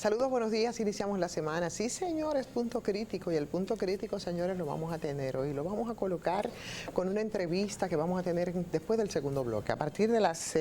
Saludos, buenos días, iniciamos la semana. Sí, señores, punto crítico, y el punto crítico, señores, lo vamos a tener hoy. Lo vamos a colocar con una entrevista que vamos a tener después del segundo bloque. A partir de las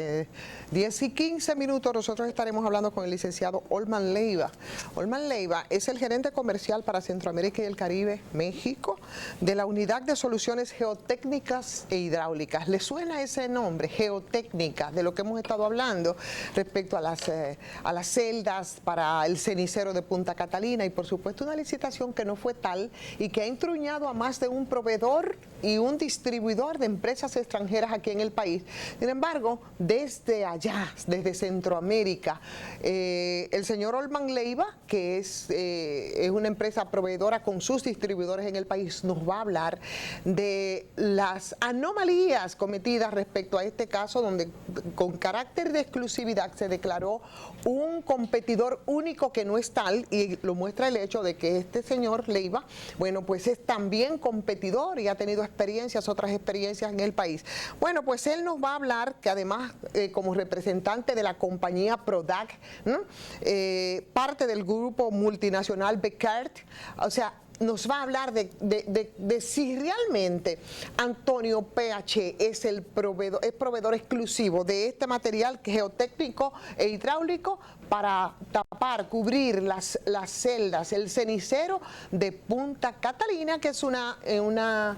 10:15 nosotros estaremos hablando con el licenciado Olman Leiva. Olman Leiva es el gerente comercial para Centroamérica y el Caribe, México, de la Unidad de Soluciones Geotécnicas e Hidráulicas. ¿Le suena ese nombre, geotécnica, de lo que hemos estado hablando respecto a las celdas para el cenicero de Punta Catalina? Y por supuesto una licitación que no fue tal y que ha entruñado a más de un proveedor y un distribuidor de empresas extranjeras aquí en el país. Sin embargo, desde allá, desde Centroamérica, el señor Olman Leiva, que es una empresa proveedora con sus distribuidores en el país, nos va a hablar de las anomalías cometidas respecto a este caso, donde con carácter de exclusividad se declaró un competidor único que no es tal, y lo muestra el hecho de que este señor Leiva, bueno, pues es también competidor y ha tenido otras experiencias en el país. Bueno, pues él nos va a hablar que además como representante de la compañía Prodac, parte del grupo multinacional Beckert, o sea, nos va a hablar de si realmente Antonio PH es proveedor exclusivo de este material geotécnico e hidráulico para tapar, cubrir las celdas, el cenicero de Punta Catalina, que es una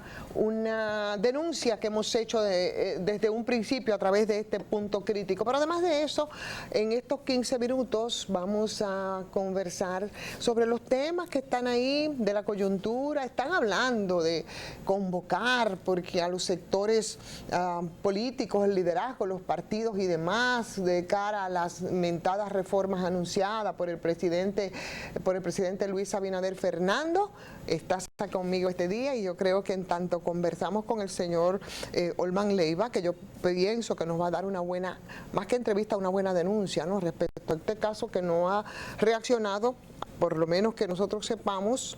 denuncia que hemos hecho desde un principio a través de este punto crítico. Pero además de eso, en estos 15 minutos vamos a conversar sobre los temas que están ahí de la coyuntura. Están hablando de convocar porque a los sectores políticos, el liderazgo, los partidos y demás, de cara a las mentadas reformas anunciadas por el presidente Luis Abinader. Fernando, estás conmigo este día y yo creo que en tanto conversamos con el señor Olman Leiva, que yo pienso que nos va a dar una buena, más que entrevista, una buena denuncia, ¿no?, respecto a este caso que no ha reaccionado, por lo menos que nosotros sepamos,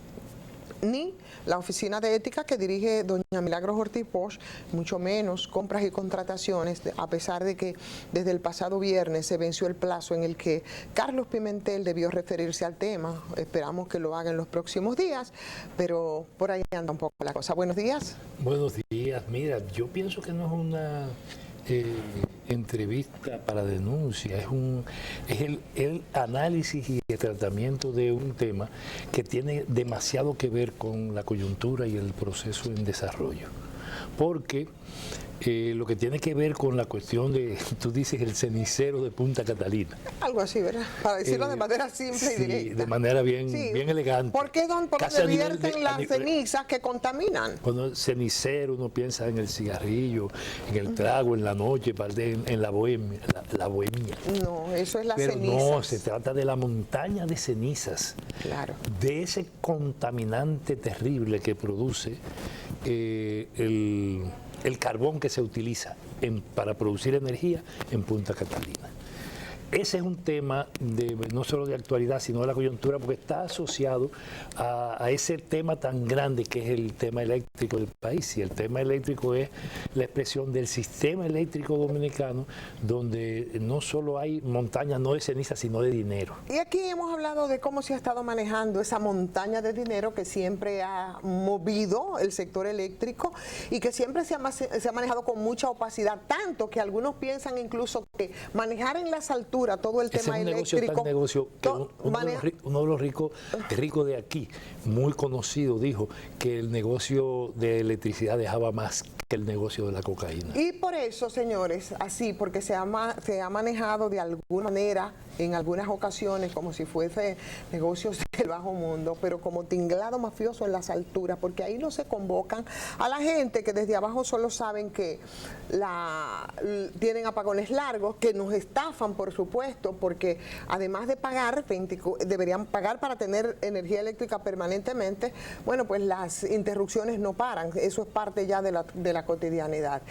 ni la oficina de ética que dirige doña Milagros Ortiz Bosch, mucho menos compras y contrataciones, a pesar de que desde el pasado viernes se venció el plazo en el que Carlos Pimentel debió referirse al tema. Esperamos que lo haga en los próximos días, pero por ahí anda un poco la cosa. Buenos días. Buenos días. Mira, yo pienso que no es una entrevista para denuncia, es el análisis y el tratamiento de un tema que tiene demasiado que ver con la coyuntura y el proceso en desarrollo. Porque lo que tiene que ver con la cuestión de, tú dices, el cenicero de Punta Catalina. Algo así, ¿verdad? Para decirlo de manera simple y directa. De manera bien elegante. ¿Por qué porque vierten las cenizas que contaminan? Cuando el cenicero uno piensa en el cigarrillo, en el trago, en la noche, en la bohemia. La bohemia. No, eso es la ceniza. ceniza. No, se trata de la montaña de cenizas. Claro. De ese contaminante terrible que produce el carbón que se utiliza para producir energía en Punta Catalina. Ese es un tema no solo de actualidad, sino de la coyuntura, porque está asociado a ese tema tan grande que es el tema eléctrico del país. Y el tema eléctrico es la expresión del sistema eléctrico dominicano, donde no solo hay montañas no de ceniza, sino de dinero. Y aquí hemos hablado de cómo se ha estado manejando esa montaña de dinero que siempre ha movido el sector eléctrico y que siempre se ha manejado con mucha opacidad, tanto que algunos piensan incluso que manejar en las alturas todo el tema eléctrico. Negocio que uno de los ricos de aquí, muy conocido, dijo que el negocio de electricidad dejaba más que el negocio de la cocaína. Y por eso, señores, así, porque se ha manejado de alguna manera, en algunas ocasiones, como si fuese negocios del bajo mundo, pero como tinglado mafioso en las alturas, porque ahí no se convocan a la gente que desde abajo solo saben que tienen apagones largos, que nos estafan, por supuesto, porque además de pagar, deberían pagar para tener energía eléctrica permanentemente. Bueno, pues las interrupciones no paran, eso es parte ya de la cotidianidad.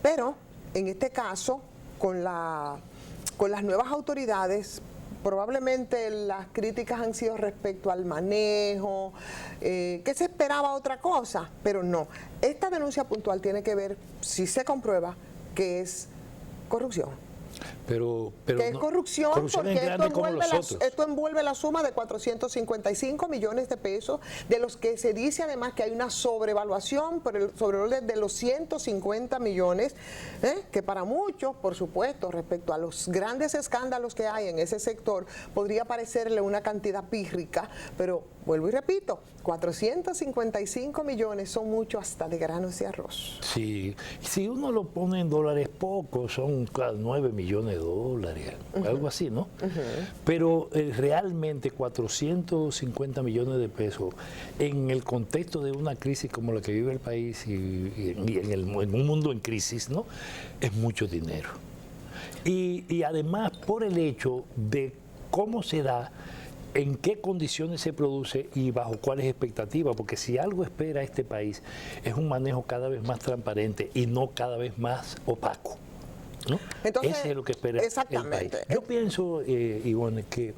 Pero en este caso, con las nuevas autoridades, probablemente las críticas han sido respecto al manejo, que se esperaba otra cosa, pero no. Esta denuncia puntual tiene que ver, si se comprueba, que es corrupción. Pero que es corrupción porque esto esto envuelve la suma de 455 millones de pesos, de los que se dice además que hay una sobrevaluación sobre el orden de los 150 millones, que para muchos, por supuesto, respecto a los grandes escándalos que hay en ese sector, podría parecerle una cantidad pírrica, pero vuelvo y repito, 455 millones son mucho hasta de granos de arroz. Sí, si uno lo pone en dólares, poco, son 9 millones de dólares, algo así, ¿no? Pero realmente 450 millones de pesos en el contexto de una crisis como la que vive el país y en un mundo en crisis, ¿no? Es mucho dinero. Y además por el hecho de cómo se da, en qué condiciones se produce y bajo cuáles expectativas, porque si algo espera este país es un manejo cada vez más transparente y no cada vez más opaco, ¿no? Entonces, ese es lo que espera el país. Yo pienso, Ivonne, que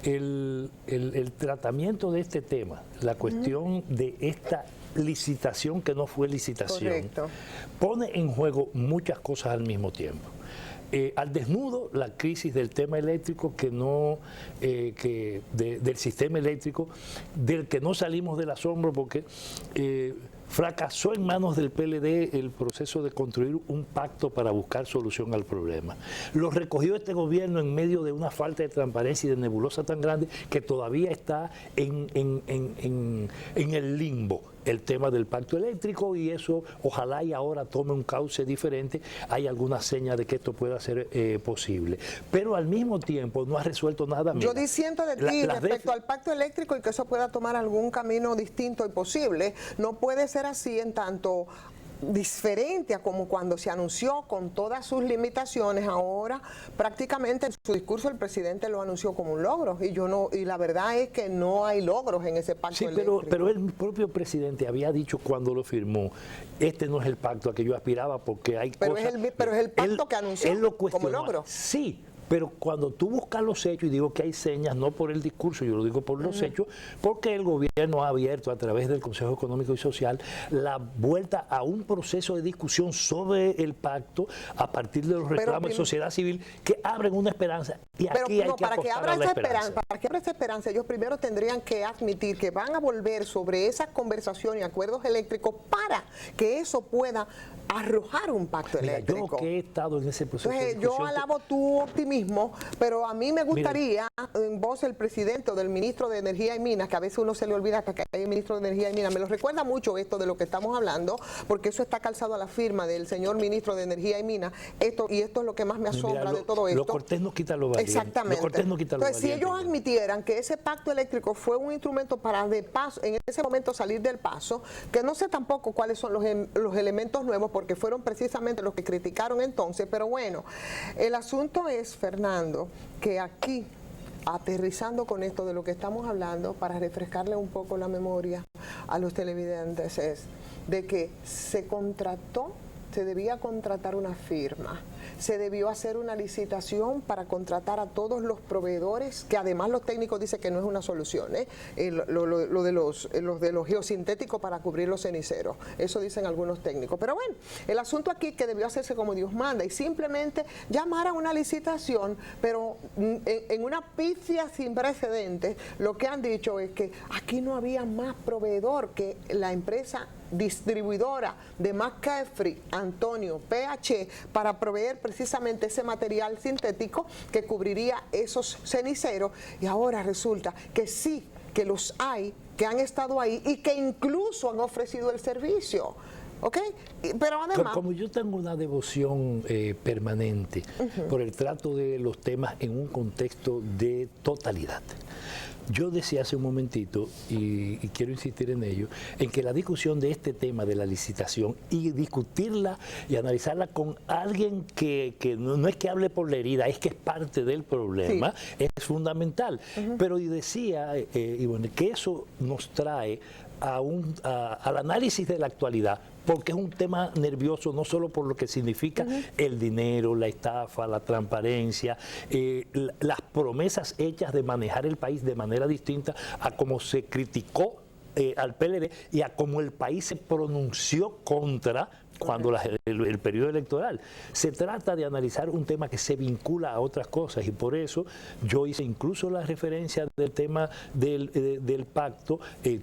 el tratamiento de este tema, la cuestión de esta licitación que no fue licitación, correcto, pone en juego muchas cosas al mismo tiempo. Al desnudo la crisis del tema eléctrico del sistema eléctrico, del que no salimos del asombro porque fracasó en manos del PLD el proceso de construir un pacto para buscar solución al problema. Lo recogió este gobierno en medio de una falta de transparencia y de nebulosa tan grande que todavía está en el limbo el tema del pacto eléctrico, y eso ojalá y ahora tome un cauce diferente. Hay alguna seña de que esto pueda ser posible, pero al mismo tiempo no ha resuelto nada. Yo disiento de ti respecto al pacto eléctrico y que eso pueda tomar algún camino distinto y posible. No puede ser así en tanto diferente a como cuando se anunció con todas sus limitaciones. Ahora prácticamente en su discurso el presidente lo anunció como un logro y la verdad es que no hay logros en ese pacto eléctrico. Pero el propio presidente había dicho cuando lo firmó, este no es el pacto a que yo aspiraba porque hay cosas... Pero es el pacto que anunció como logro. Sí, pero cuando tú buscas los hechos, y digo que hay señas, no por el discurso, yo lo digo por los hechos, porque el gobierno ha abierto a través del Consejo Económico y Social la vuelta a un proceso de discusión sobre el pacto a partir de los reclamos de sociedad civil que abren una esperanza. Y aquí hay que apostar a la esperanza. Para que abra esa esperanza, ellos primero tendrían que admitir que van a volver sobre esa conversación y acuerdos eléctricos para que eso pueda arrojar un pacto eléctrico. Yo que he estado en ese proceso de discusión, yo alabo tu optimismo, pero a mí me gustaría, en voz del presidente o del ministro de Energía y Minas, que a veces uno se le olvida que hay ministro de Energía y Minas, me lo recuerda mucho esto de lo que estamos hablando, porque eso está calzado a la firma del señor ministro de Energía y Minas, y esto es lo que más me asombra de todo esto. Lo cortés no quita lo valiente. Exactamente. Lo cortés no quita lo Entonces, valiente. si ellos admitieran que ese pacto eléctrico fue un instrumento para de paso, en ese momento salir del paso, que no sé tampoco cuáles son los elementos nuevos, porque fueron precisamente los que criticaron entonces, pero bueno, el asunto es, Fernando, que aquí, aterrizando con esto de lo que estamos hablando, para refrescarle un poco la memoria a los televidentes, es de que se debía contratar una firma, se debió hacer una licitación para contratar a todos los proveedores, que además los técnicos dicen que no es una solución, lo de los geosintéticos para cubrir los ceniceros, eso dicen algunos técnicos. Pero bueno, el asunto aquí es que debió hacerse como Dios manda y simplemente llamar a una licitación, pero en una pifia sin precedentes. Lo que han dicho es que aquí no había más proveedor que la empresa distribuidora de McCaffrey, Antonio, PH, para proveer precisamente ese material sintético que cubriría esos ceniceros, y ahora resulta que sí, que los hay, que han estado ahí y que incluso han ofrecido el servicio. ¿Ok? Pero además... Como yo tengo una devoción permanente por el trato de los temas en un contexto de totalidad, yo decía hace un momentito, y quiero insistir en ello, en que la discusión de este tema de la licitación y discutirla y analizarla con alguien que no es que hable por la herida, es que es parte del problema, sí, es fundamental. Pero y decía, Ivonne, que eso nos trae al análisis de la actualidad, porque es un tema nervioso no solo por lo que significa el dinero, la estafa, la transparencia, las promesas hechas de manejar el país de manera distinta a como se criticó al PLD y a cómo el país se pronunció contra cuando el periodo electoral. Se trata de analizar un tema que se vincula a otras cosas y por eso yo hice incluso la referencia del tema del pacto,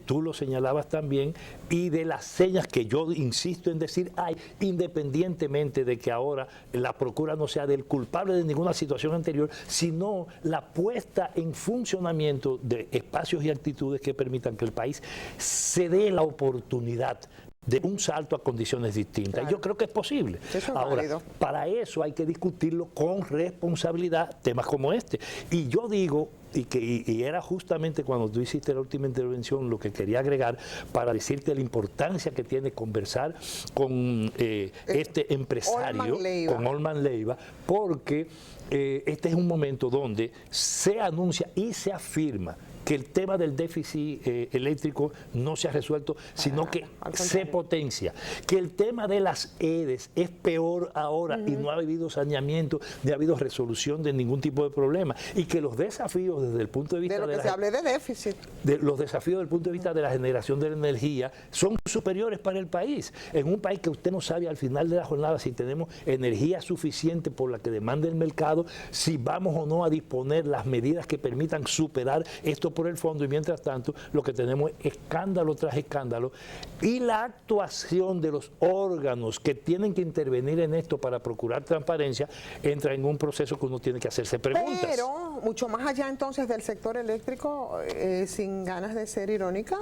tú lo señalabas también, y de las señas que yo insisto en decir hay, independientemente de que ahora la procura no sea del culpable de ninguna situación anterior, sino la puesta en funcionamiento de espacios y actitudes que permitan que el país se dé la oportunidad de un salto a condiciones distintas. Claro. Yo creo que es posible. Ahora, para eso hay que discutirlo con responsabilidad, temas como este. Y yo digo, y era justamente cuando tú hiciste la última intervención lo que quería agregar para decirte la importancia que tiene conversar con este empresario, con Olman Leiva, porque este es un momento donde se anuncia y se afirma que el tema del déficit eléctrico no se ha resuelto, sino que se potencia. Que el tema de las EDES es peor ahora y no ha habido saneamiento, ni ha habido resolución de ningún tipo de problema. Y que los desafíos desde el punto de vista de lo que se hable de déficit. Los desafíos desde el punto de vista de la generación de la energía son superiores para el país. En un país que usted no sabe al final de la jornada si tenemos energía suficiente por la que demanda el mercado, si vamos o no a disponer las medidas que permitan superar esto por el fondo, y mientras tanto lo que tenemos es escándalo tras escándalo, y la actuación de los órganos que tienen que intervenir en esto para procurar transparencia entra en un proceso que uno tiene que hacerse preguntas. Pero mucho más allá entonces del sector eléctrico, sin ganas de ser irónica,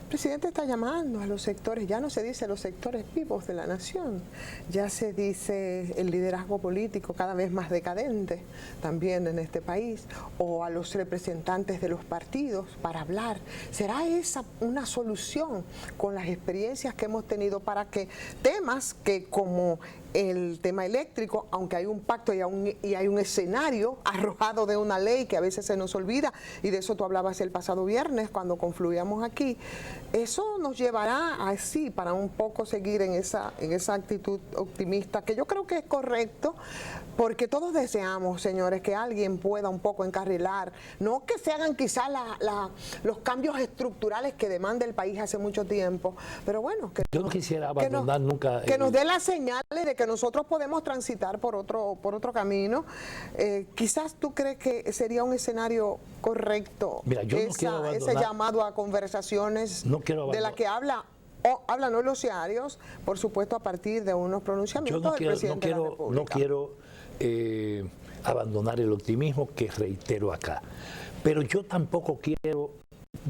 el presidente está llamando a los sectores, ya no se dice los sectores vivos de la nación, ya se dice el liderazgo político cada vez más decadente también en este país, o a los representantes de los partidos para hablar. ¿Será esa una solución con las experiencias que hemos tenido para que temas que como el tema eléctrico, aunque hay un pacto y hay un escenario arrojado de una ley que a veces se nos olvida, y de eso tú hablabas el pasado viernes cuando confluíamos aquí, eso nos llevará así para un poco seguir en esa actitud optimista, que yo creo que es correcto, porque todos deseamos, señores, que alguien pueda un poco encarrilar, no que se hagan quizás los cambios estructurales que demanda el país hace mucho tiempo, pero bueno, que yo no quisiera abandonar nunca que nos dé las señales de que nosotros podemos transitar por otro camino. Quizás tú crees que sería un escenario correcto. Mira, yo no quiero abandonar, ese llamado a conversaciones de la que hablan hoy los diarios, por supuesto a partir de unos pronunciamientos del presidente de la República. No quiero abandonar el optimismo que reitero acá, pero yo tampoco quiero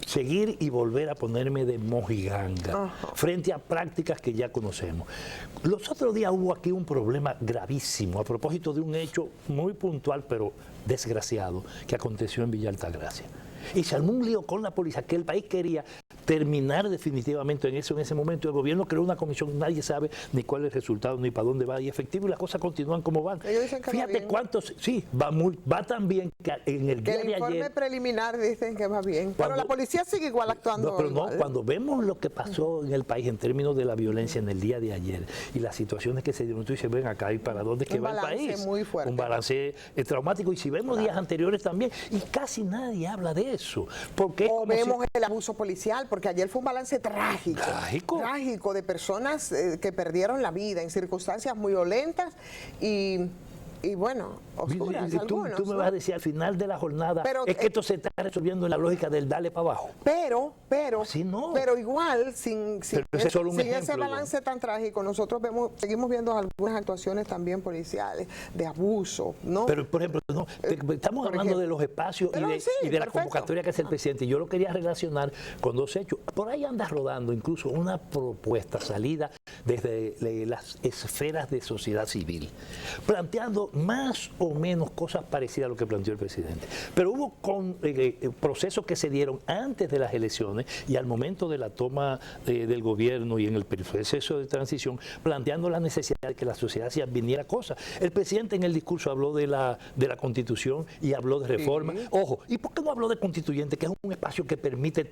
seguir y volver a ponerme de mojiganga frente a prácticas que ya conocemos. Los otros días hubo aquí un problema gravísimo a propósito de un hecho muy puntual pero desgraciado que aconteció en Villa Altagracia. Y se armó un lío con la policía, que el país quería terminar definitivamente en ese momento. El gobierno creó una comisión, nadie sabe ni cuál es el resultado, ni para dónde va, y efectivo, y las cosas continúan como van. Fíjate cuántos, sí, va tan bien que en el día de ayer... el informe preliminar dicen que va bien, pero la policía sigue igual actuando. No, pero no, cuando vemos lo que pasó en el país en términos de la violencia en el día de ayer, y las situaciones que se dieron, tú dices, ven acá, ¿y para dónde es que va el país? Muy fuerte. Un balance traumático, y si vemos días anteriores también, y casi nadie habla de eso. Porque o vemos el abuso policial, porque ayer fue un balance trágico de personas que perdieron la vida en circunstancias muy violentas y bueno, oscuras algunos. Tú me vas a decir al final de la jornada, pero, es que esto se está resolviendo en la lógica del darle para abajo. Pero igual, sin ese balance tan trágico, nosotros seguimos viendo algunas actuaciones también policiales de abuso, ¿no? Pero, por ejemplo, estamos hablando de los espacios y de la convocatoria que hace el presidente. Yo lo quería relacionar con dos hechos. Por ahí anda rodando incluso una propuesta salida desde las esferas de sociedad civil, planteando más o menos cosas parecidas a lo que planteó el presidente. Pero hubo procesos que se dieron antes de las elecciones y al momento de la toma del gobierno y en el proceso de transición, planteando la necesidad de que la sociedad se adviniera cosas. El presidente en el discurso habló de la Constitución y habló de reforma. Ojo, ¿y por qué no habló de constituyente, que es un espacio que permite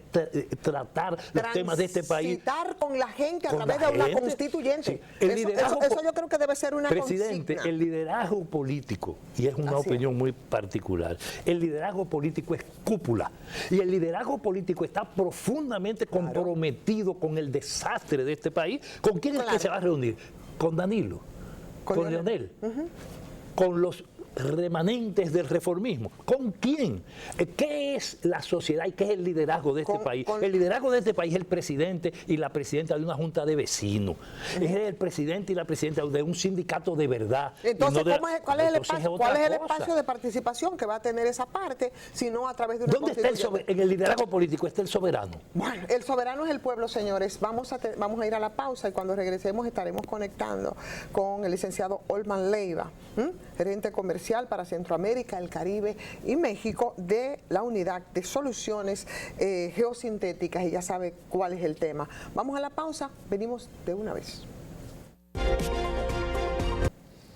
tratar los temas de este país? Transitar con la gente a través de una constituyente. Sí. Eso yo creo que debe ser una presidente, consigna. el liderazgo político, y es una opinión muy particular, el liderazgo político es cúpula. Y el liderazgo político está profundamente comprometido con el desastre de este país. ¿Con quién es que se va a reunir? Con Danilo, con Leonel, con los remanentes del reformismo. ¿Con quién? ¿Qué es la sociedad y qué es el liderazgo de este país? El liderazgo de este país es el presidente y la presidenta de una junta de vecinos. Es el presidente y la presidenta de un sindicato de verdad. Entonces, ¿cuál es el espacio de participación que va a tener esa parte, si no a través de una constitución? En el liderazgo político está el soberano. Bueno, el soberano es el pueblo, señores. Vamos a ir a la pausa y cuando regresemos estaremos conectando con el licenciado Olman Leiva, gerente comercial para Centroamérica, el Caribe y México de la Unidad de Soluciones Geosintéticas, y ya sabe cuál es el tema. Vamos a la pausa, venimos de una vez.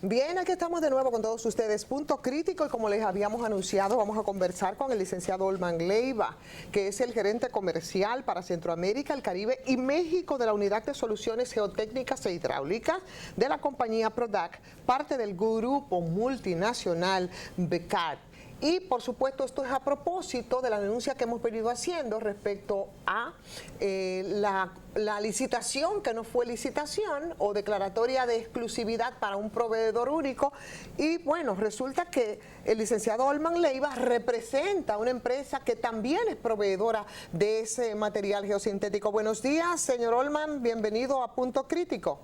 Bien, aquí estamos de nuevo con todos ustedes. Punto Crítico, y como les habíamos anunciado, vamos a conversar con el licenciado Olman Leiva, que es el gerente comercial para Centroamérica, el Caribe y México de la Unidad de Soluciones Geotécnicas e Hidráulicas de la compañía Prodac, parte del grupo multinacional Becat. Y por supuesto esto es a propósito de la denuncia que hemos venido haciendo respecto a la licitación que no fue licitación o declaratoria de exclusividad para un proveedor único. Y bueno, resulta que el licenciado Olman Leiva representa una empresa que también es proveedora de ese material geosintético. Buenos días, señor Olman, bienvenido a Punto Crítico.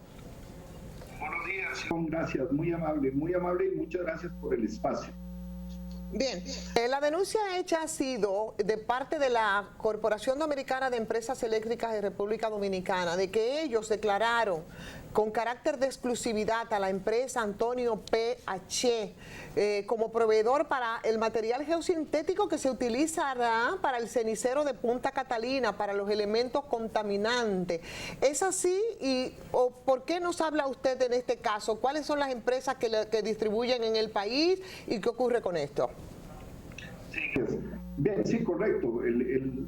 Buenos días, gracias, muy amable y muchas gracias por el espacio. Bien, la denuncia hecha ha sido de parte de la Corporación Dominicana de Empresas Eléctricas de República Dominicana, de que ellos declararon con carácter de exclusividad a la empresa Antonio P.H. Como proveedor para el material geosintético que se utilizará para el cenicero de Punta Catalina, para los elementos contaminantes. ¿Es así? ¿O por qué nos habla usted en este caso? ¿Cuáles son las empresas que distribuyen en el país y qué ocurre con esto? Bien, sí, correcto.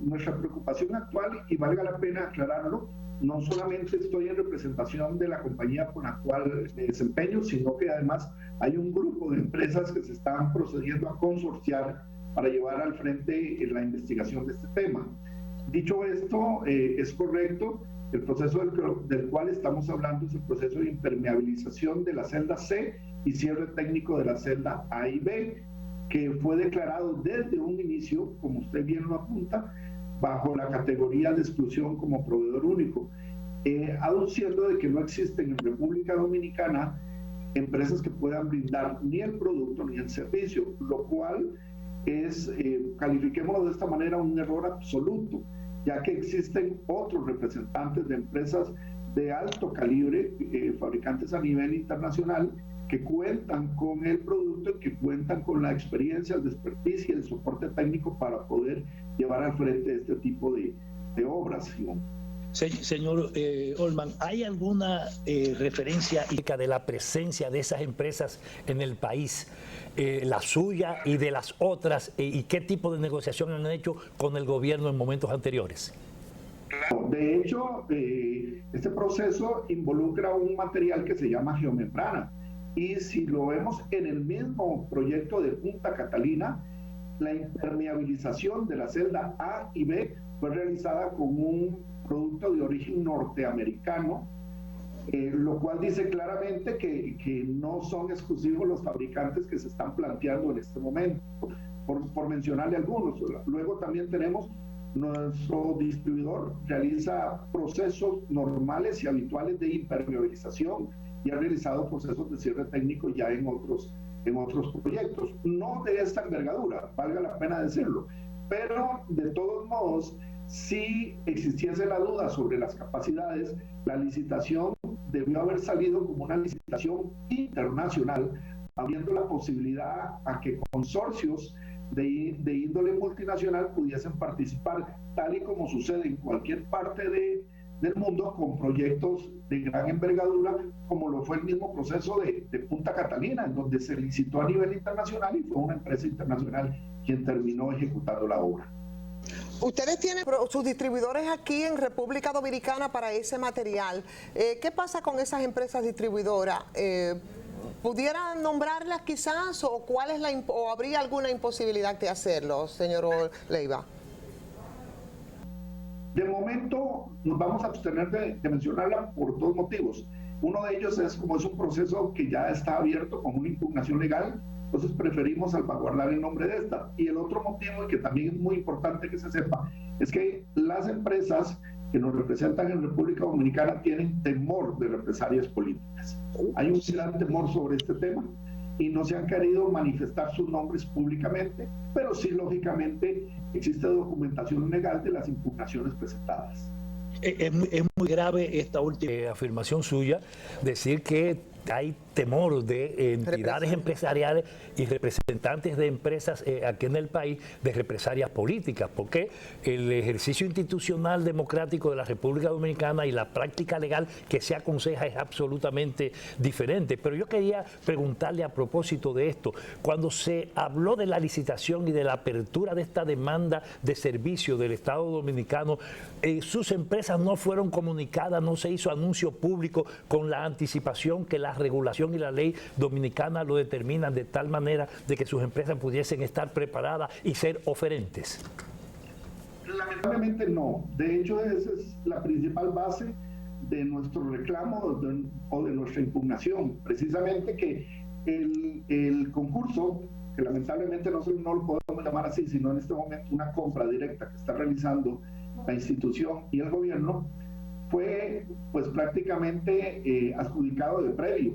Nuestra preocupación actual, y valga la pena aclararlo, no solamente estoy en representación de la compañía con la cual me desempeño, sino que además hay un grupo de empresas que se están procediendo a consorciar para llevar al frente la investigación de este tema. Dicho esto, es correcto, el proceso del cual estamos hablando es el proceso de impermeabilización de la celda C y cierre técnico de la celda A y B, que fue declarado desde un inicio, como usted bien lo apunta, bajo la categoría de exclusión como proveedor único, aduciendo de que no existen en República Dominicana empresas que puedan brindar ni el producto ni el servicio, lo cual es, califiquémoslo de esta manera, un error absoluto, ya que existen otros representantes de empresas de alto calibre, fabricantes a nivel internacional, que cuentan con el producto y que cuentan con la experiencia, el expertise y el soporte técnico para poder llevar al frente este tipo de obras. Señor Olman, ¿hay alguna referencia de la presencia de esas empresas en el país, la suya y de las otras, y qué tipo de negociación han hecho con el gobierno en momentos anteriores? Claro, de hecho, este proceso involucra un material que se llama geomembrana. Y si lo vemos en el mismo proyecto de Punta Catalina, la impermeabilización de la celda A y B fue realizada con un producto de origen norteamericano, lo cual dice claramente que no son exclusivos los fabricantes que se están planteando en este momento, por mencionarle algunos. Luego también tenemos nuestro distribuidor, realiza procesos normales y habituales de impermeabilización y ha realizado procesos de cierre técnico ya en otros proyectos, no de esta envergadura, valga la pena decirlo, pero de todos modos, si existiese la duda sobre las capacidades, la licitación debió haber salido como una licitación internacional, abriendo la posibilidad a que consorcios de índole multinacional pudiesen participar, tal y como sucede en cualquier parte del mundo con proyectos de gran envergadura, como lo fue el mismo proceso de Punta Catalina, en donde se licitó a nivel internacional y fue una empresa internacional quien terminó ejecutando la obra. Ustedes tienen sus distribuidores aquí en República Dominicana para ese material. ¿Qué pasa con esas empresas distribuidoras? ¿Pudiera nombrarlas quizás o cuál es o habría alguna imposibilidad de hacerlo, señor Leiva? De momento nos vamos a abstener de mencionarla por dos motivos. Uno de ellos es como es un proceso que ya está abierto con una impugnación legal, entonces preferimos salvaguardar el nombre de esta. Y el otro motivo, y que también es muy importante que se sepa, es que las empresas que nos representan en República Dominicana tienen temor de represalias políticas. Hay un gran temor sobre este tema y no se han querido manifestar sus nombres públicamente, pero sí, lógicamente, existe documentación legal de las impugnaciones presentadas. Es muy grave esta última afirmación suya, decir que hay temor de entidades empresariales y representantes de empresas aquí en el país de represalias políticas, porque el ejercicio institucional democrático de la República Dominicana y la práctica legal que se aconseja es absolutamente diferente. Pero yo quería preguntarle a propósito de esto, cuando se habló de la licitación y de la apertura de esta demanda de servicio del Estado Dominicano, sus empresas no fueron comunicadas, no se hizo anuncio público con la anticipación que la regulación y la ley dominicana lo determinan de tal manera de que sus empresas pudiesen estar preparadas y ser oferentes. Lamentablemente no. De hecho, esa es la principal base de nuestro reclamo o de nuestra impugnación. Precisamente que el concurso, que lamentablemente no lo podemos llamar así, sino en este momento una compra directa que está realizando la institución y el gobierno, fue pues prácticamente adjudicado de previo.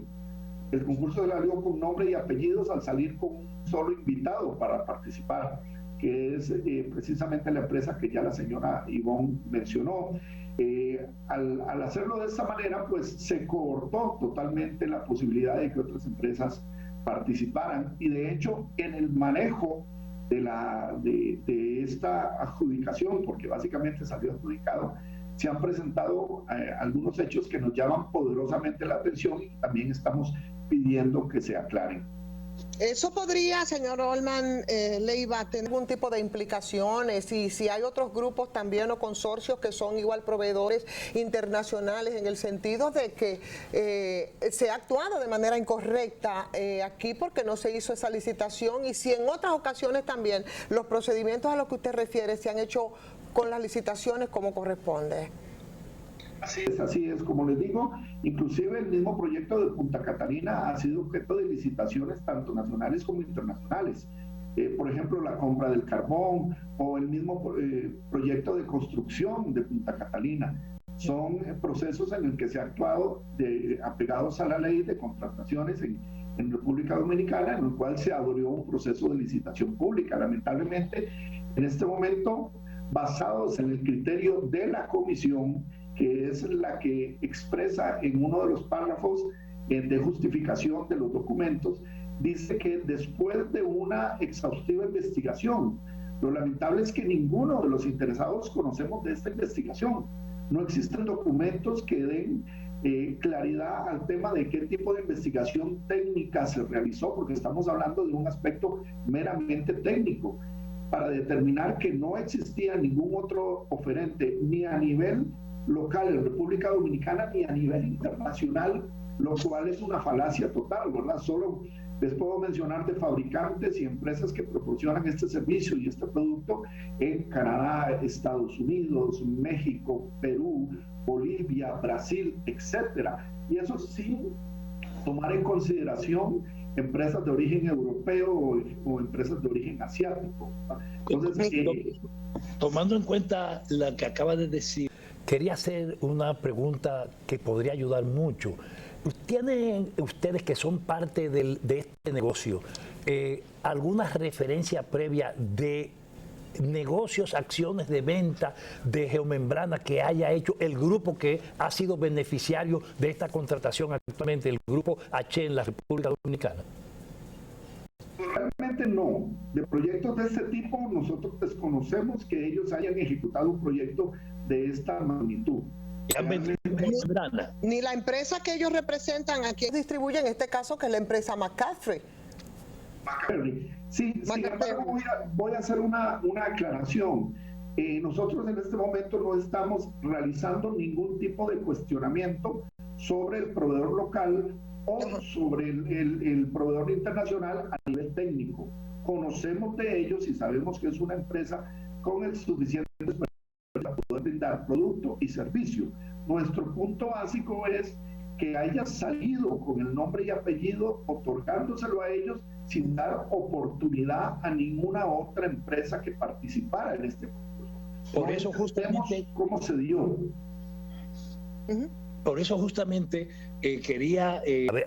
El concurso se salió con nombre y apellidos al salir con un solo invitado para participar, que es precisamente la empresa que ya la señora Ivonne mencionó. Al hacerlo de esta manera, pues se cortó totalmente la posibilidad de que otras empresas participaran, y de hecho en el manejo de esta adjudicación, porque básicamente salió adjudicado, se han presentado algunos hechos que nos llaman poderosamente la atención y también estamos pidiendo que se aclaren. ¿Eso podría, señor Olman Leiva, tener algún tipo de implicaciones? Y si hay otros grupos también o consorcios que son igual proveedores internacionales, en el sentido de que se ha actuado de manera incorrecta aquí porque no se hizo esa licitación, y si en otras ocasiones también los procedimientos a los que usted refiere se han hecho con las licitaciones como corresponde. Así es, como les digo, inclusive el mismo proyecto de Punta Catalina ha sido objeto de licitaciones tanto nacionales como internacionales. Por ejemplo, la compra del carbón o el mismo proyecto de construcción de Punta Catalina. Son procesos en el que se ha actuado apegados a la ley de contrataciones en República Dominicana, en el cual se abrió un proceso de licitación pública. Lamentablemente, en este momento, basados en el criterio de la comisión, que es la que expresa en uno de los párrafos de justificación de los documentos, dice que después de una exhaustiva investigación, lo lamentable es que ninguno de los interesados conocemos de esta investigación. No existen documentos que den claridad al tema de qué tipo de investigación técnica se realizó, porque estamos hablando de un aspecto meramente técnico, para determinar que no existía ningún otro oferente, ni a nivel local en República Dominicana ni a nivel internacional, lo cual es una falacia total, ¿verdad? Solo les puedo mencionar de fabricantes y empresas que proporcionan este servicio y este producto en Canadá, Estados Unidos, México, Perú, Bolivia, Brasil, etcétera. Y eso sin tomar en consideración empresas de origen europeo o empresas de origen asiático. Entonces, tomando en cuenta lo que acaba de decir, quería hacer una pregunta que podría ayudar mucho. ¿Tienen ustedes, que son parte de este negocio, alguna referencia previa de negocios, acciones de venta de geomembrana que haya hecho el grupo que ha sido beneficiario de esta contratación actualmente, el grupo H en la República Dominicana? Realmente no. De proyectos de este tipo nosotros desconocemos que ellos hayan ejecutado un proyecto de esta magnitud. Ni la empresa que ellos representan aquí distribuye, en este caso, que es la empresa McCaffrey. Sí, sin embargo, voy a hacer una aclaración. Nosotros en este momento no estamos realizando ningún tipo de cuestionamiento sobre el proveedor local o sobre el proveedor internacional a nivel técnico. Conocemos de ellos y sabemos que es una empresa con el suficiente para poder brindar producto y servicio. Nuestro punto básico es que haya salido con el nombre y apellido, otorgándoselo a ellos sin dar oportunidad a ninguna otra empresa que participara en este concurso. Por eso justamente cómo se dio. Por eso justamente quería,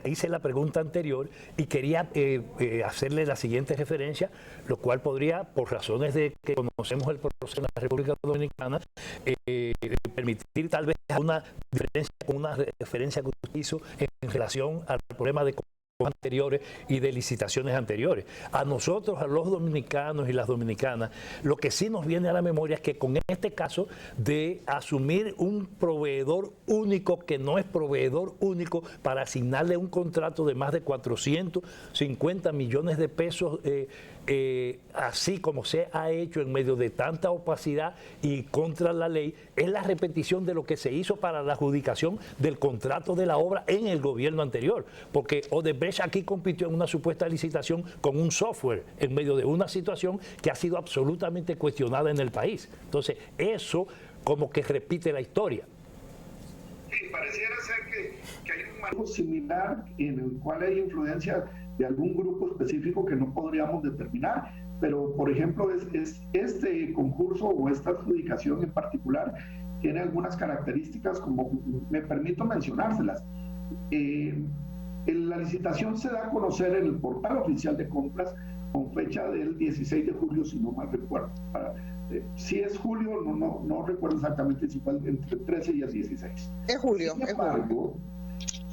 hice la pregunta anterior y quería hacerle la siguiente referencia, lo cual podría, por razones de que conocemos el proceso en la República Dominicana, permitir tal vez una diferencia con una referencia que usted hizo en relación al problema de anteriores y de licitaciones anteriores. A nosotros, a los dominicanos y las dominicanas, lo que sí nos viene a la memoria es que con este caso de asumir un proveedor único que no es proveedor único para asignarle un contrato de más de 450 millones de pesos, así como se ha hecho en medio de tanta opacidad y contra la ley, es la repetición de lo que se hizo para la adjudicación del contrato de la obra en el gobierno anterior, porque Odebrecht aquí compitió en una supuesta licitación con un software en medio de una situación que ha sido absolutamente cuestionada en el país. Entonces, eso como que repite la historia. Sí, pareciera ser que hay un marco similar en el cual hay influencia de algún grupo específico que no podríamos determinar, pero por ejemplo este concurso o esta adjudicación en particular tiene algunas características, como me permito mencionárselas. La licitación se da a conocer en el portal oficial de compras con fecha del 16 de julio, si no mal recuerdo. Si es julio, no recuerdo exactamente si fue entre el 13 y el 16. Es julio. Sin embargo,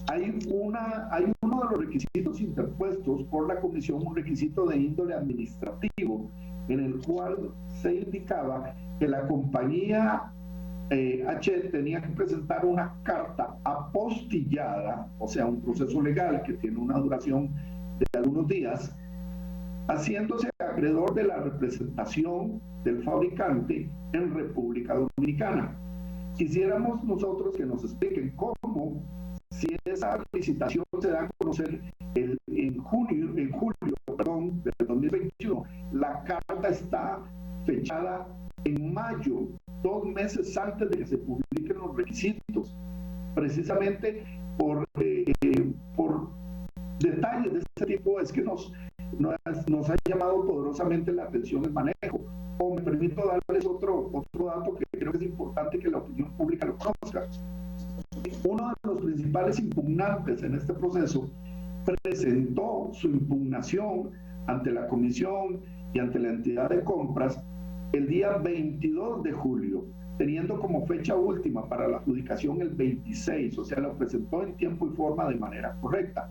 hay uno de los requisitos interpuestos por la comisión, un requisito de índole administrativo, en el cual se indicaba que la compañía H tenía que presentar una carta apostillada, o sea, un proceso legal que tiene una duración de algunos días, haciéndose acreedor de la representación del fabricante en República Dominicana. Quisiéramos nosotros que nos expliquen cómo, si esa licitación se da a conocer en julio del 2021, la carta está fechada en mayo, 2 meses antes de que se publiquen los requisitos, precisamente por detalles de este tipo es que nos ha llamado poderosamente la atención el manejo. O me permito darles otro dato que creo que es importante que la opinión pública lo conozca. Uno de los principales impugnantes en este proceso presentó su impugnación ante la comisión y ante la entidad de compras el día 22 de julio, teniendo como fecha última para la adjudicación el 26, o sea, lo presentó en tiempo y forma de manera correcta.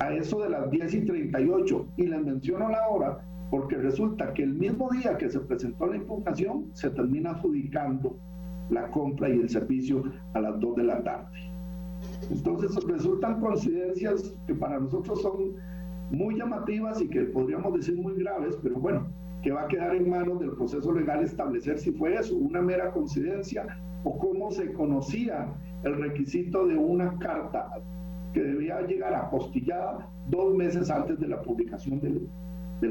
A eso de las 10:38, y les menciono la hora porque resulta que el mismo día que se presentó la impugnación se termina adjudicando la compra y el servicio a las 2 de la tarde. Entonces resultan coincidencias que para nosotros son muy llamativas y que podríamos decir muy graves, pero bueno, que va a quedar en manos del proceso legal establecer si fue eso, una mera coincidencia, o cómo se conocía el requisito de una carta que debía llegar apostillada 2 meses antes de la publicación del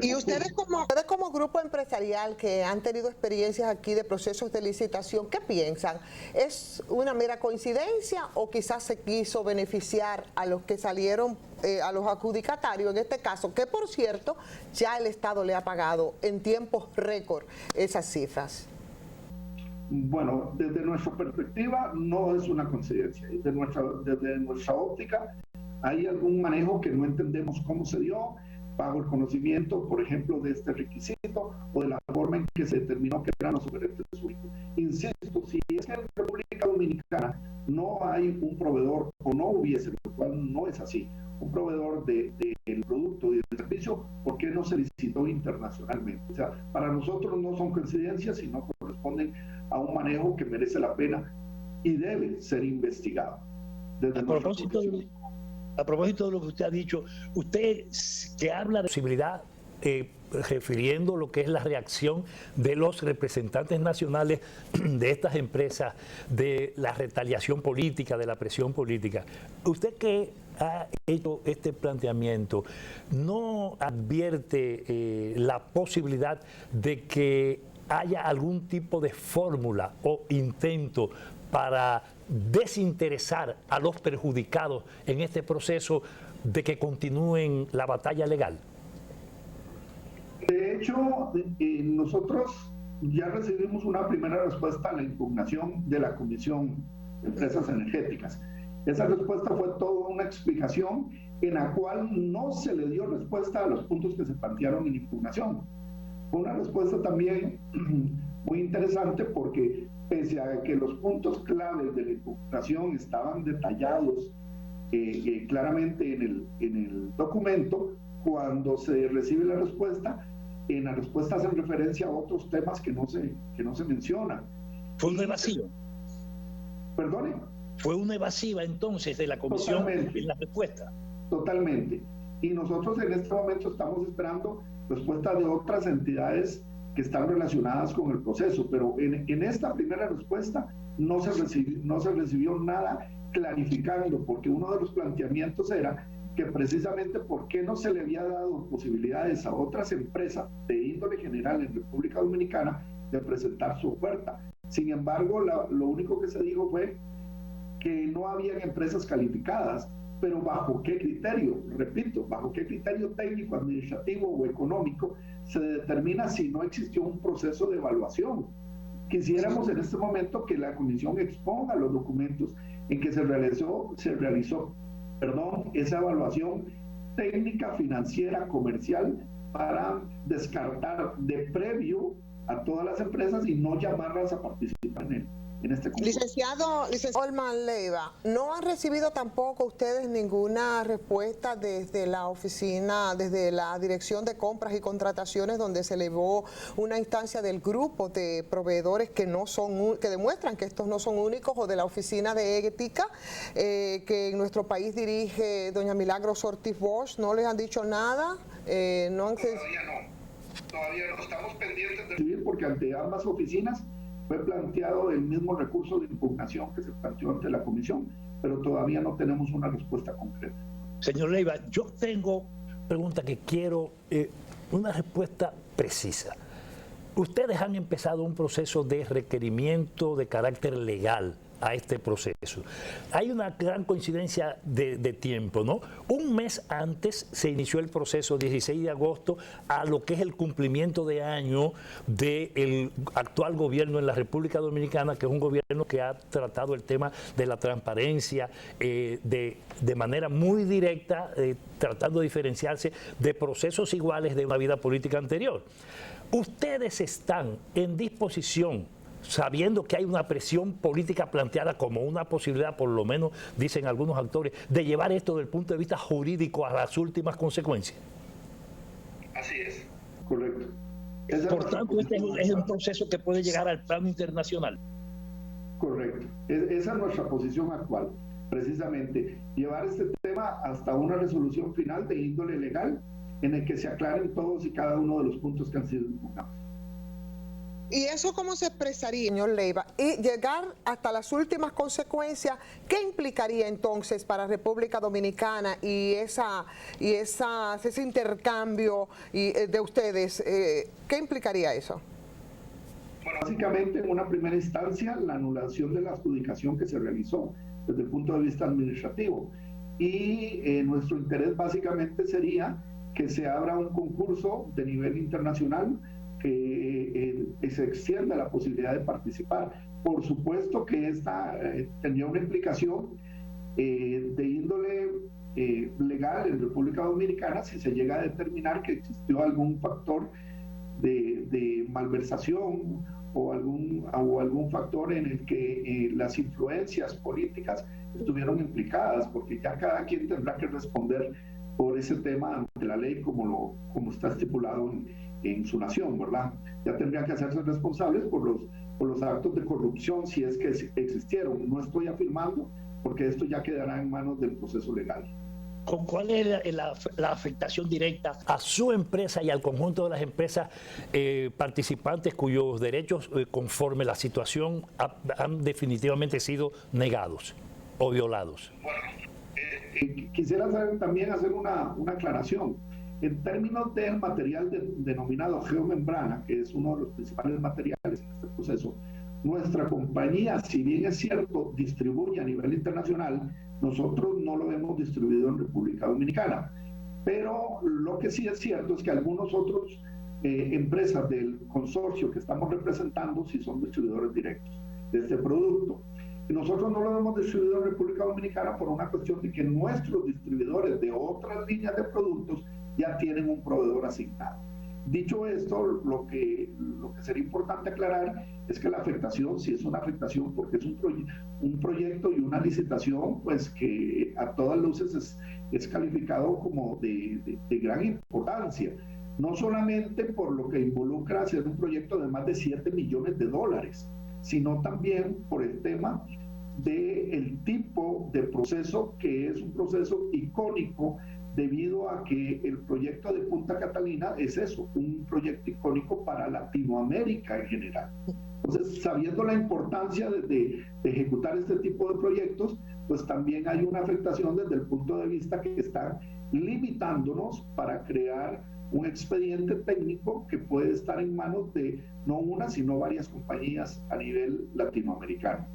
y ustedes como grupo empresarial que han tenido experiencias aquí de procesos de licitación, ¿qué piensan? ¿Es una mera coincidencia o quizás se quiso beneficiar a los que salieron, a los adjudicatarios en este caso, que por cierto ya el Estado le ha pagado en tiempos récord esas cifras? Bueno, desde nuestra perspectiva no es una coincidencia. Desde nuestra óptica hay algún manejo que no entendemos cómo se dio, bajo el conocimiento, por ejemplo, de este requisito o de la forma en que se determinó que eran los oferentes únicos. Insisto, si es que en República Dominicana no hay un proveedor, o no hubiese, lo cual no es así, un proveedor del producto y del servicio, ¿por qué no se licitó internacionalmente? O sea, para nosotros no son coincidencias, sino corresponden a un manejo que merece la pena y debe ser investigado. A propósito de lo que usted ha dicho, usted que habla de posibilidad refiriendo lo que es la reacción de los representantes nacionales de estas empresas, de la retaliación política, de la presión política. Usted que ha hecho este planteamiento, ¿no advierte la posibilidad de que haya algún tipo de fórmula o intento para desinteresar a los perjudicados en este proceso de que continúen la batalla legal? De hecho, nosotros ya recibimos una primera respuesta a la impugnación de la Comisión de Empresas Energéticas. Esa respuesta fue toda una explicación en la cual no se le dio respuesta a los puntos que se plantearon en impugnación. Fue una respuesta también muy interesante porque pese a que los puntos claves de la impugnación estaban detallados claramente en el documento, cuando se recibe la respuesta, en la respuesta hacen referencia a otros temas que no se mencionan. ¿Fue una evasiva? ¿Perdone? ¿Fue una evasiva entonces de la comisión Totalmente. en la respuesta? Totalmente. Y nosotros en este momento estamos esperando respuesta de otras entidades que están relacionadas con el proceso, pero en esta primera respuesta no se recibió nada clarificando, porque uno de los planteamientos era que precisamente por qué no se le había dado posibilidades a otras empresas de índole general en República Dominicana de presentar su oferta. Sin embargo, lo único que se dijo fue que no habían empresas calificadas, pero ¿bajo qué criterio? Repito, ¿bajo qué criterio técnico, administrativo o económico se determina si no existió un proceso de evaluación? Quisiéramos en este momento que la comisión exponga los documentos en que se realizó esa evaluación técnica, financiera, comercial, para descartar de previo a todas las empresas y no llamarlas a participar en este concurso. Licenciado Olman Leiva, ¿no han recibido tampoco ustedes ninguna respuesta desde la oficina, desde la Dirección de Compras y Contrataciones, donde se elevó una instancia del grupo de proveedores que demuestran que estos no son únicos, o de la Oficina de Ética que en nuestro país dirige doña Milagros Ortiz Bosch? ¿No les han dicho nada? Todavía no estamos pendientes de recibir, porque ante ambas oficinas fue planteado el mismo recurso de impugnación que se planteó ante la comisión, pero todavía no tenemos una respuesta concreta. Señor Leiva, Yo tengo pregunta que quiero una respuesta precisa. Ustedes han empezado un proceso de requerimiento de carácter legal a este proceso. Hay una gran coincidencia de tiempo, ¿no? Un mes antes se inició el proceso, 16 de agosto, a lo que es el cumplimiento de año del actual gobierno en la República Dominicana, que es un gobierno que ha tratado el tema de la transparencia de manera muy directa, tratando de diferenciarse de procesos iguales de una vida política anterior. Ustedes están en disposición, sabiendo que hay una presión política planteada como una posibilidad, por lo menos dicen algunos actores, de llevar esto desde el punto de vista jurídico a las últimas consecuencias. Así es. Correcto. por tanto, este es un proceso que puede llegar al plano internacional. Correcto. Esa es nuestra posición actual. Precisamente, llevar este tema hasta una resolución final de índole legal en el que se aclaren todos y cada uno de los puntos que han sido impugnados. ¿Y eso cómo se expresaría, señor Leiva? Y llegar hasta las últimas consecuencias, ¿qué implicaría entonces para República Dominicana y ese intercambio de ustedes? ¿Qué implicaría eso? Bueno, básicamente, en una primera instancia, la anulación de la adjudicación que se realizó desde el punto de vista administrativo. Y nuestro interés básicamente sería que se abra un concurso de nivel internacional, que se extienda la posibilidad de participar. Por supuesto que esta tendría una implicación de índole legal en República Dominicana si se llega a determinar que existió algún factor de malversación o algún factor en el que las influencias políticas estuvieron implicadas, porque ya cada quien tendrá que responder por ese tema ante la ley como está estipulado en su nación, ¿verdad? Ya tendrían que hacerse responsables por los actos de corrupción si es que existieron. No estoy afirmando, porque esto ya quedará en manos del proceso legal. ¿Cuál es la afectación directa a su empresa y al conjunto de las empresas participantes cuyos derechos, conforme la situación, han definitivamente sido negados o violados? Quisiera también hacer una aclaración. En términos del material denominado geomembrana, que es uno de los principales materiales en este proceso, nuestra compañía, si bien es cierto, distribuye a nivel internacional, nosotros no lo hemos distribuido en República Dominicana. Pero lo que sí es cierto es que algunos otros empresas del consorcio que estamos representando sí son distribuidores directos de este producto. Y nosotros no lo hemos distribuido en República Dominicana por una cuestión de que nuestros distribuidores de otras líneas de productos ya tienen un proveedor asignado. Dicho esto, lo que sería importante aclarar es que la afectación sí es una afectación porque es un proyecto y una licitación pues que a todas luces es calificado como de gran importancia, no solamente por lo que involucra hacer un proyecto de más de $7 millones, sino también por el tema del tipo de proceso que es un proceso icónico debido a que el proyecto de Punta Catalina es eso, un proyecto icónico para Latinoamérica en general. Entonces, sabiendo la importancia de ejecutar este tipo de proyectos, pues también hay una afectación desde el punto de vista que están limitándonos para crear un expediente técnico que puede estar en manos de no una, sino varias compañías a nivel latinoamericano.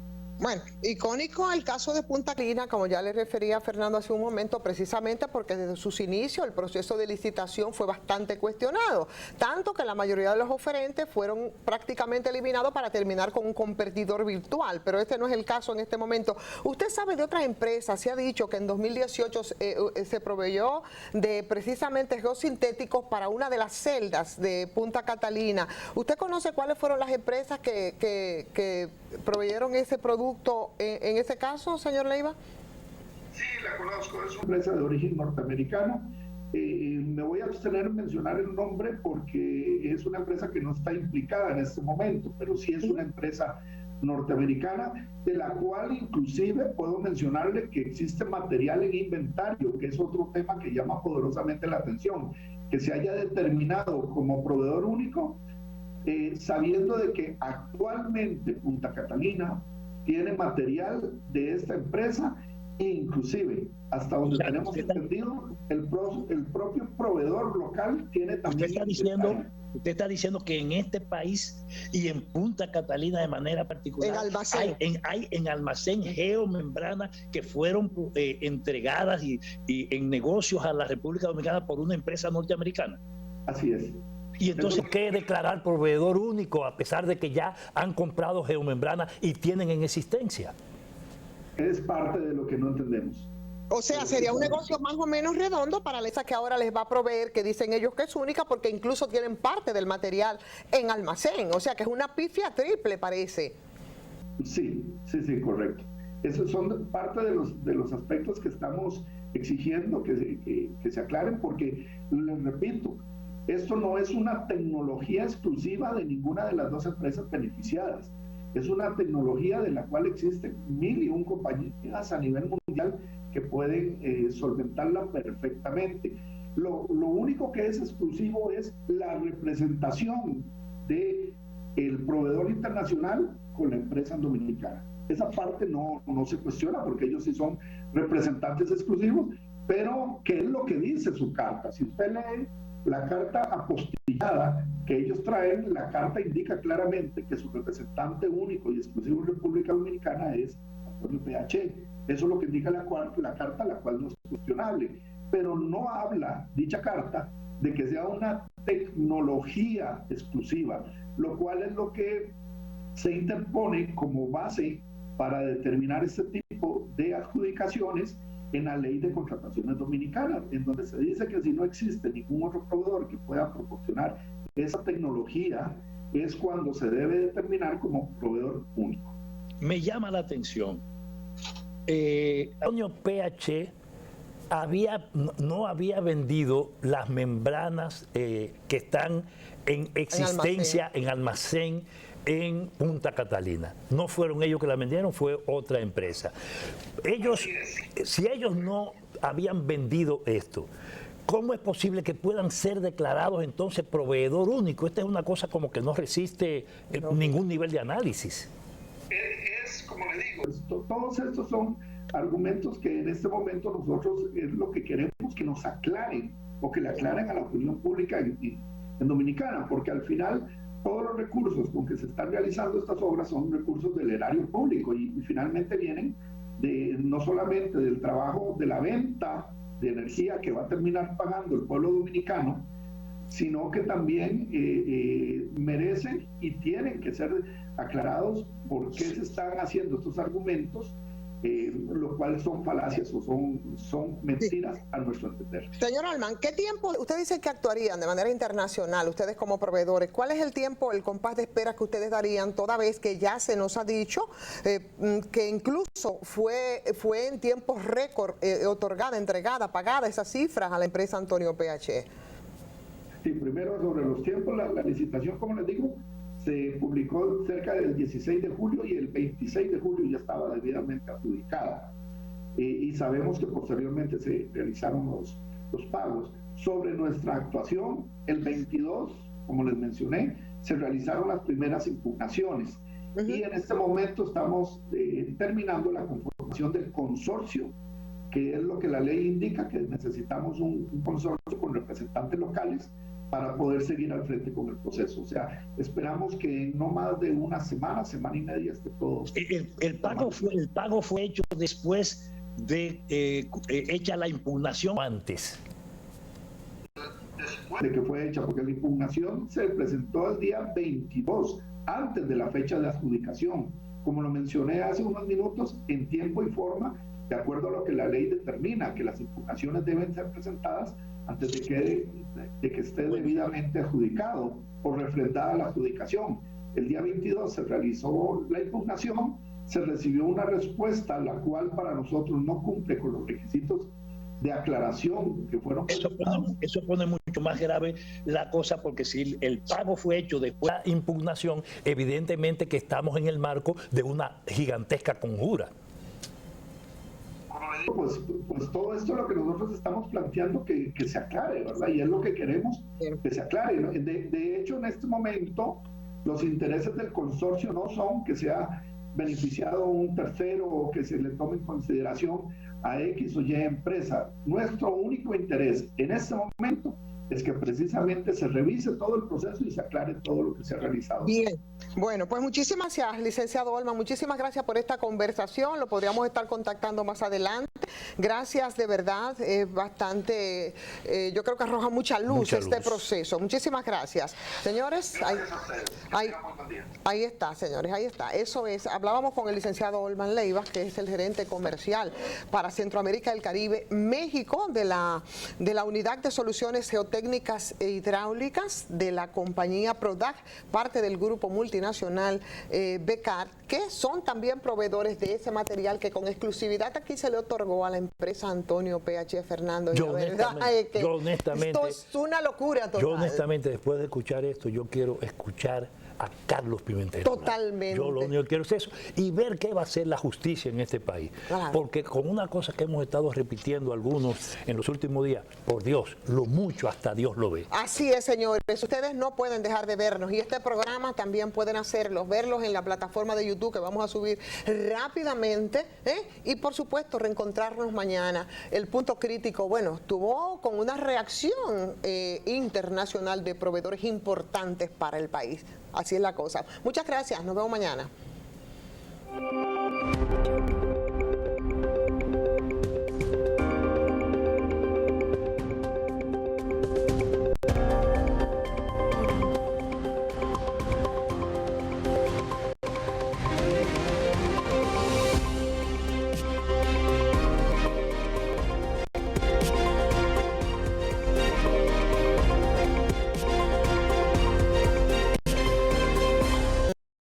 Bueno, icónico el caso de Punta Catalina, como ya le refería a Fernando hace un momento, precisamente porque desde sus inicios el proceso de licitación fue bastante cuestionado, tanto que la mayoría de los oferentes fueron prácticamente eliminados para terminar con un competidor virtual, pero este no es el caso en este momento. Usted sabe de otras empresas, se ha dicho que en 2018 se proveyó de precisamente geosintéticos para una de las celdas de Punta Catalina. ¿Usted conoce cuáles fueron las empresas que proveyeron ese producto en ese caso, señor Leiva? Sí, la conozco, es una empresa de origen norteamericano. Me voy a abstener en mencionar el nombre porque es una empresa que no está implicada en este momento, pero sí es una empresa norteamericana, de la cual inclusive puedo mencionarle que existe material en inventario, que es otro tema que llama poderosamente la atención, que se haya determinado como proveedor único, sabiendo de que actualmente Punta Catalina tiene material de esta empresa, inclusive hasta donde tenemos entendido, el propio proveedor local tiene también. Usted está diciendo que en este país y en Punta Catalina de manera particular hay en almacén geomembrana que fueron entregadas y en negocios a la República Dominicana por una empresa norteamericana. Así es. Y entonces, ¿por qué declarar proveedor único a pesar de que ya han comprado geomembrana y tienen en existencia? Es parte de lo que no entendemos. O sea, sería un negocio más o menos redondo para esa que ahora les va a proveer, que dicen ellos que es única, porque incluso tienen parte del material en almacén. O sea, que es una pifia triple, parece. Sí, correcto. Esos son parte de los aspectos que estamos exigiendo que se aclaren, porque, les repito, esto no es una tecnología exclusiva de ninguna de las dos empresas beneficiadas. Es una tecnología de la cual existen 1001 compañías a nivel mundial que pueden solventarla perfectamente. Lo único que es exclusivo es la representación del proveedor internacional con la empresa dominicana. Esa parte no se cuestiona porque ellos sí son representantes exclusivos, pero ¿qué es lo que dice su carta? Si usted lee la carta apostillada que ellos traen, la carta indica claramente que su representante único y exclusivo en República Dominicana es Antonio PH. Eso es lo que indica la carta, la cual no es cuestionable, pero no habla dicha carta de que sea una tecnología exclusiva, lo cual es lo que se interpone como base para determinar este tipo de adjudicaciones en la ley de contrataciones dominicana, en donde se dice que si no existe ningún otro proveedor que pueda proporcionar esa tecnología, es cuando se debe determinar como proveedor único. Me llama la atención. Antonio PH no había vendido las membranas que están en existencia, en almacén en Punta Catalina. No fueron ellos que la vendieron, fue otra empresa. Si ellos no habían vendido esto. ¿Cómo es posible que puedan ser declarados entonces proveedor único? Esta es una cosa como que no resiste ningún nivel de análisis. Es como le digo, todos estos son argumentos que en este momento nosotros es lo que queremos que nos aclaren o que le aclaren a la opinión pública en Dominicana, porque al final todos los recursos con que se están realizando estas obras son recursos del erario público y finalmente vienen no solamente del trabajo de la venta de energía que va a terminar pagando el pueblo dominicano, sino que también merecen y tienen que ser aclarados por qué se están haciendo estos argumentos, lo cual son falacias o son mentiras a nuestro entender. Señor Allman, ¿qué tiempo usted dice que actuarían de manera internacional, ustedes como proveedores? ¿Cuál es el tiempo, el compás de espera que ustedes darían, toda vez que ya se nos ha dicho que incluso fue en tiempos récord entregada, pagada esas cifras a la empresa Antonio PH? Sí, primero sobre los tiempos, la licitación, como les digo, se publicó cerca del 16 de julio y el 26 de julio ya estaba debidamente adjudicada. Y sabemos que posteriormente se realizaron los pagos. Sobre nuestra actuación, el 22, como les mencioné, se realizaron las primeras impugnaciones. Y en este momento estamos terminando la conformación del consorcio, que es lo que la ley indica, que necesitamos un consorcio con representantes locales para poder seguir al frente con el proceso. O sea, esperamos que en no más de una semana, semana y media esté todo. El pago fue hecho después de hecha la impugnación. Antes. Después de que fue hecha, porque la impugnación se presentó el día 22, antes de la fecha de adjudicación. Como lo mencioné hace unos minutos, en tiempo y forma, de acuerdo a lo que la ley determina, que las impugnaciones deben ser presentadas antes de que esté debidamente adjudicado o refrendada la adjudicación. El día 22 se realizó la impugnación, se recibió una respuesta, la cual para nosotros no cumple con los requisitos de aclaración que fueron presentados. Eso pone mucho más grave la cosa, porque si el pago fue hecho después de la impugnación, evidentemente que estamos en el marco de una gigantesca conjura. Pues todo esto es lo que nosotros estamos planteando que se aclare, ¿verdad? Y es lo que queremos que se aclare. De hecho, en este momento, los intereses del consorcio no son que sea beneficiado un tercero o que se le tome en consideración a X o Y empresa. Nuestro único interés en este momento es que precisamente se revise todo el proceso y se aclare todo lo que se ha realizado. Bien, bueno, pues muchísimas gracias, licenciado Allman, muchísimas gracias por esta conversación, lo podríamos estar contactando más adelante. Gracias, de verdad, bastante, yo creo que arroja mucha luz este proceso. Muchísimas gracias. Señores, ahí está, señores, ahí está. Eso es, hablábamos con el licenciado Allman Leivas, que es el gerente comercial para Centroamérica y el Caribe, México, de la Unidad de Soluciones Geotécnicas e Hidráulicas de la compañía Prodac, parte del grupo multinacional Becar, que son también proveedores de ese material que con exclusividad aquí se le otorgó a la empresa Antonio PH Fernando. Yo honestamente, esto es una locura total. Yo honestamente, después de escuchar esto, yo quiero escuchar a Carlos Pimentel. Totalmente. Yo lo único que quiero es eso y ver qué va a hacer la justicia en este país. Claro. Porque con una cosa que hemos estado repitiendo algunos en los últimos días, por Dios, lo mucho hasta Dios lo ve. Así es, señores. Ustedes no pueden dejar de vernos y este programa también pueden verlos en la plataforma de YouTube que vamos a subir rápidamente, y por supuesto reencontrarnos mañana. El Punto Crítico, bueno, estuvo con una reacción internacional de proveedores importantes para el país. Así es la cosa. Muchas gracias. Nos vemos mañana.